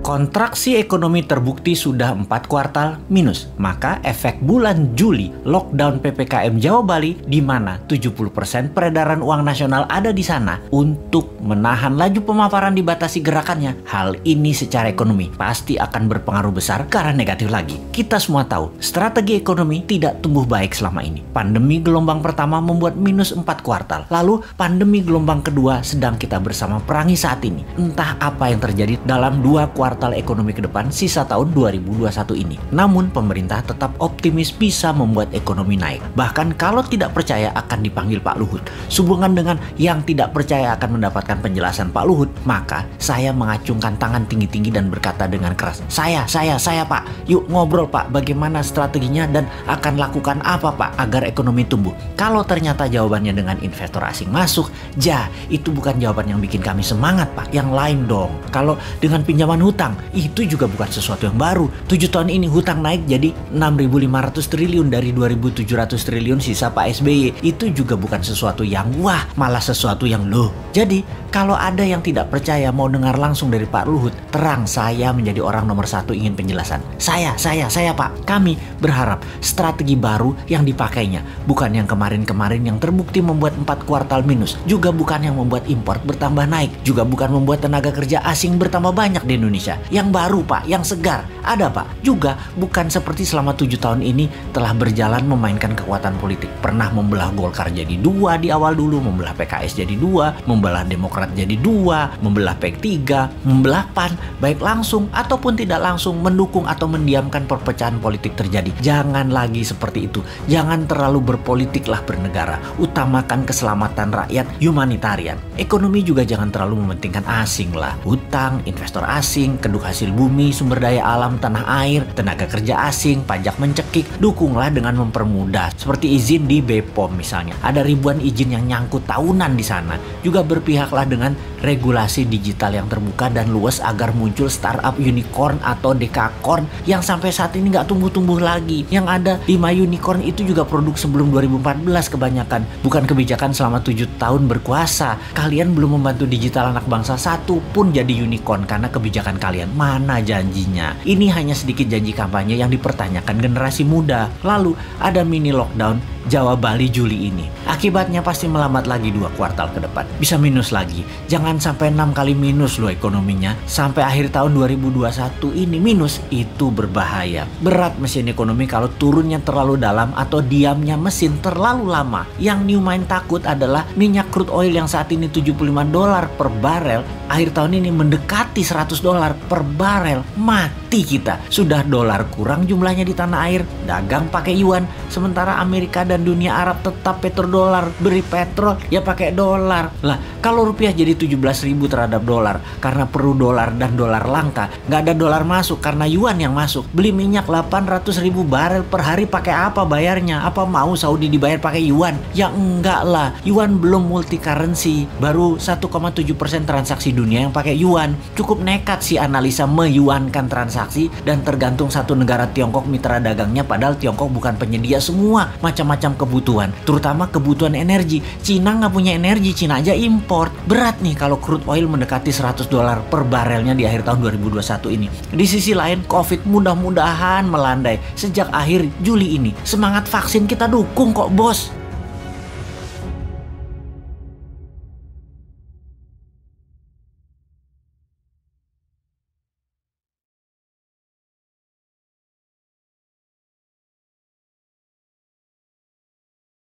Kontraksi ekonomi terbukti sudah 4 kuartal minus. Maka efek bulan Juli lockdown PPKM Jawa Bali di mana 70% peredaran uang nasional ada di sana untuk menahan laju pemaparan dibatasi gerakannya. Hal ini secara ekonomi pasti akan berpengaruh besar karena negatif lagi. Kita semua tahu strategi ekonomi tidak tumbuh baik selama ini. Pandemi gelombang pertama membuat minus 4 kuartal. Lalu pandemi gelombang kedua sedang kita bersama perangi saat ini. Entah apa yang terjadi dalam 2 kuartal ekonomi ke depan sisa tahun 2021 ini. Namun pemerintah tetap optimis bisa membuat ekonomi naik. Bahkan kalau tidak percaya akan dipanggil Pak Luhut. Sehubungan dengan yang tidak percaya akan mendapatkan penjelasan Pak Luhut, maka saya mengacungkan tangan tinggi-tinggi dan berkata dengan keras, Saya Pak, yuk ngobrol Pak, bagaimana strateginya dan akan lakukan apa Pak agar ekonomi tumbuh. Kalau ternyata jawabannya dengan investor asing masuk, itu bukan jawaban yang bikin kami semangat Pak, yang lain dong. Kalau dengan pinjaman hutang, itu juga bukan sesuatu yang baru. 7 tahun ini hutang naik jadi 6.500 triliun dari 2.700 triliun sisa Pak SBY. Itu juga bukan sesuatu yang wah, malah sesuatu yang loh. Jadi kalau ada yang tidak percaya mau dengar langsung dari Pak Luhut, terang saya menjadi orang nomor 1 ingin penjelasan. Saya Pak, kami berharap strategi baru yang dipakainya, bukan yang kemarin-kemarin yang terbukti membuat 4 kuartal minus, juga bukan yang membuat impor bertambah naik, juga bukan membuat tenaga kerja asing bertambah banyak di Indonesia. Yang baru Pak, yang segar, ada Pak. Juga bukan seperti selama 7 tahun ini telah berjalan memainkan kekuatan politik. Pernah membelah Golkar jadi 2 di awal dulu, membelah PKS jadi 2, membelah Demokrat jadi 2, membelah P3, membelah PAN, baik langsung ataupun tidak langsung mendukung atau mendiamkan perpecahan politik terjadi. Jangan lagi seperti itu. Jangan terlalu berpolitiklah bernegara. Utamakan keselamatan rakyat, humanitarian. Ekonomi juga jangan terlalu mementingkan asing lah. Hutang, investor asing, keduk hasil bumi, sumber daya alam, tanah air, tenaga kerja asing, pajak mencekik. Dukunglah dengan mempermudah. Seperti izin di BPOM misalnya. Ada ribuan izin yang nyangkut tahunan di sana. Juga berpihaklah dengan regulasi digital yang terbuka dan luas agar muncul startup unicorn atau dekakorn yang sampai saat ini nggak tumbuh-tumbuh lagi. Yang ada 5 unicorn itu juga produk sebelum 2014 kebanyakan. Bukan kebijakan selama 7 tahun berkuasa. Kalian belum membantu digital anak bangsa satu pun jadi unicorn karena kebijakan kalian. Mana janjinya? Ini hanya sedikit janji kampanye yang dipertanyakan generasi muda. Lalu ada mini lockdown Jawa Bali Juli ini. Akibatnya pasti melambat lagi 2 kuartal ke depan. Bisa minus lagi. Jangan sampai 6 kali minus loh ekonominya. Sampai akhir tahun 2021 ini minus, itu berbahaya. Berat mesin ekonomi kalau turunnya terlalu dalam atau diamnya mesin terlalu lama. Yang Newmind takut adalah minyak crude oil yang saat ini $75 per barel. Akhir tahun ini mendekati $100 per barel. Mati kita. Sudah dolar kurang jumlahnya di tanah air. Dagang pakai yuan. Sementara Amerika dan dunia Arab tetap petrodolar. Beri petrol ya pakai dolar. Lah kalau rupiah jadi 17.000 terhadap dolar karena perlu dolar dan dolar langka, nggak ada dolar masuk karena yuan yang masuk. Beli minyak 800.000 barel per hari pakai apa bayarnya? Apa mau Saudi dibayar pakai yuan? Ya enggak lah. Yuan belum multi currency. Baru 1,7% transaksi dunia yang pakai yuan. Cukup nekat sih analisa meyuankan transaksi dan tergantung satu negara Tiongkok mitra dagangnya, padahal Tiongkok bukan penyedia semua macam-macam kebutuhan, terutama kebutuhan energi. Cina nggak punya energi, Cina aja import. Berat nih kalau crude oil mendekati $100 per barelnya di akhir tahun 2021 ini. Di sisi lain, COVID mudah-mudahan melandai sejak akhir Juli ini. Semangat vaksin kita dukung kok bos.